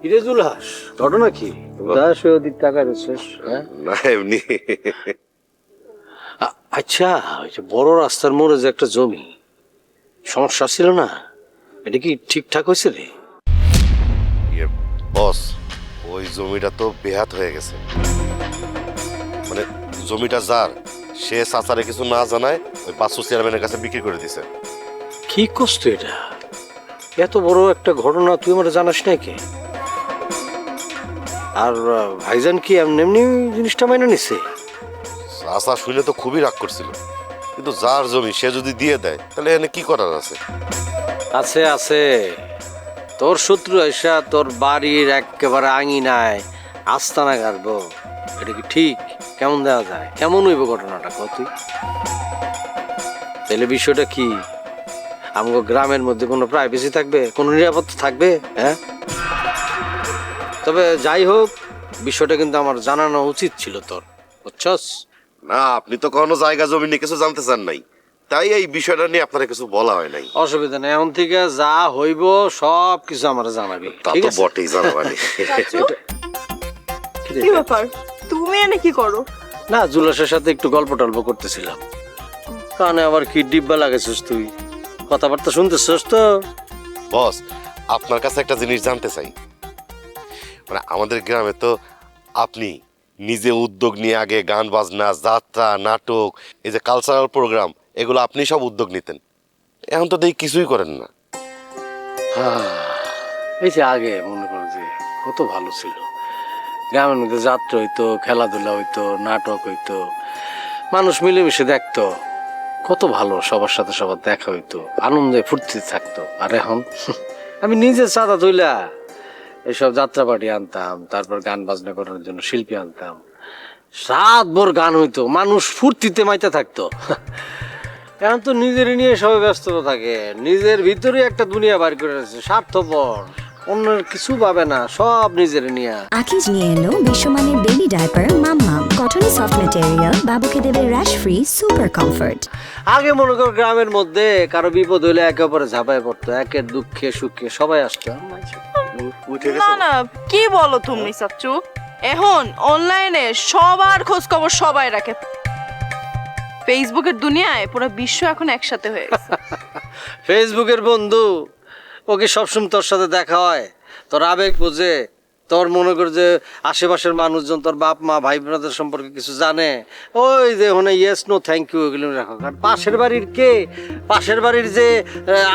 কিরে জুলহাস, ঘটনা কি? উদাস হয়ে ওদিক টাকা রেছিস? না এমনি। আচ্ছা, ওই যে বড় রাস্তার মোড়ে যে একটা জমি সমস্যা ছিল না, এটা কি ঠিকঠাক হয়েছে রে? বস, ওই জমিটা তো বেহাত হয়ে গেছে। মানে জমিটা যার, সে চাচারে কিছু না জানায় ওই বাসু চেয়ারম্যানের কাছে বিক্রি করে দিছে। কি কষ্ট এটা? এত বড় একটা ঘটনা তুই আমার জানাস না কে? আর ভাইজান কি এমনি এমনি জিনিসটা মাইনে নিছে? চাচা শুনে তো খুবই রাগ করছিল, কিন্তু যার জমি সে যদি দিয়ে দেয় তাহলে এনে কি করার আছে? আছে আছে, তোর শত্রু এসা তোর বাড়ির একেবারে আঙিনায় আস্তানা গাড়বো, এটা কি ঠিক? কেমন দেওয়া যায়? কেমন হইব ঘটনাটা কত? তাহলে বিষয়টা কি? আমগো গ্রামের মধ্যে কোনো প্রাইভেসি থাকবে, কোনো নিরাপত্তা থাকবে? হ্যাঁ, তবে যাই হোক, বিষয়টা কিন্তু আমার জানানো উচিত ছিল তোর, বুঝছস? না, আপনি তো কোনো জায়গা জমি নিয়ে কিছু জানতে চান নাই, তাই এই বিষয়টা নিয়ে আপনারা কিছু বলা হয় নাই। অসুবিধা নেই, এখন থেকে যা হইব সব কিছু আমার জানাবি। তা ঠিক তো আছে? বটেই, জানাবানি। কি ব্যাপার, তুমি এনে কি করো? না, জুলাসের সাথে একটু গল্প টল্প করতেছিলাম। কানে আবার কি ডিব্বা লাগাইছিস তুই? কথাবার্তা শুনতেছিস তো? বস, আপনার কাছে একটা জিনিস জানতে চাই। মানে আমাদের গ্রামে তো আপনি নিজে উদ্যোগ নিয়ে আগে গান বাজনা, যাত্রা, নাটক, এই যে কালচারাল প্রোগ্রাম, এগুলো আপনি সব উদ্যোগ নিতেন। এখন তো দেখি কিছুই করেন না। এই যে আগে মনে করো যে কত ভালো ছিল, গ্রামের মধ্যে যাত্রা হইতো, খেলাধুলা হইতো, নাটক হইতো, মানুষ মিলেমিশে দেখতো, কত ভালো, সবার সাথে সবার দেখা হইতো, আনন্দে ফুর্তি থাকতো। আর এখন আমি নিজে চাঁদা তুইলা এইসব যাত্রা পার্টি আনতাম, তারপর গান বাজনা করার জন্য শিল্পী আনতাম, রাত ভোর গান হইতো, মানুষ ফুর্তিতে মাইতে থাকতো। এখন তো নিজের নিয়ে সবাই ব্যস্ত থাকে, নিজের ভিতরে একটা দুনিয়া বার করে আছে, স্বার্থপর, অন্যের কিছু পাবে না, সব নিজের নিয়ে। আকিজ নিয়ে এলো বিশ্বমানের বেবি ডায়াপার মাম্মাম, কটনে সফট ম্যাটেরিয়াল, বাবুকে দেবে র্যাশ ফ্রি সুপার কমফর্ট। আগে মনে কর গ্রামের মধ্যে কারো বিপদ হইলে একে অপরে ঝাঁপায় পড়তো, একের দুঃখে সুখে সবাই আসতো। উঠে না গেছে। না, কি বলো তুমি চাচ্চু? এখন অনলাইনে সবার খোঁজ খবর সবাই রাখে। ফেসবুকের দুনিয়ায় পুরো বিশ্ব এখন একসাথে হয়ে গেছে। ফেসবুকের বন্ধু, ওকে সবসময় তোর সাথে দেখা হয়, তোর আবেগ বোঝে, তোর মনে কর যে আশেপাশের মানুষজন, তোর বাপ মা ভাই বোনদের সম্পর্কে কিছু জানে, ওই যে ওখানে ইয়েস নো থ্যাংক ইউ এগুলো রাখো। কারণ পাশের বাড়ির কে, পাশের বাড়ির যে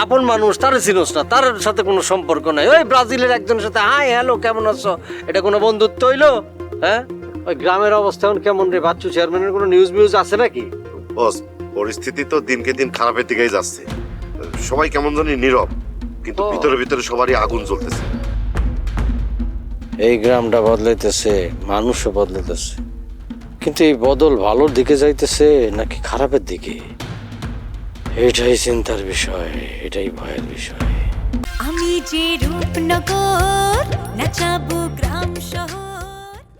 আপন মানুষ, তারে চিনোস না, তার সাথে কোনো সম্পর্ক নাই। ওই ব্রাজিলের একজনের সাথে হাই হ্যালো কেমন আছো, এটা কোনো বন্ধুত্ব হইলো? হ্যাঁ, ওই গ্রামের অবস্থা এখন কেমন রে? বাচ্চু চেয়ারম্যানের কোনো নিউজ আছে নাকি? বস, পরিস্থিতি তো দিনকে দিন খারাপের দিকেই যাচ্ছে। সবাই কেমন জানি নীরব, কিন্তু ভিতরে ভিতরে সবারই আগুন জ্বলতেছে। এই গ্রামটা বদলাইতেছে, মানুষও বদলাইতেছে, কিন্তু এই বদল ভালোর দিকে যাইতেছে নাকি খারাপের দিকে, এটাই চিন্তার বিষয়, এটাই ভয়ের বিষয়। আমি যে রূপনগর নাচাবো গ্রাম শহর।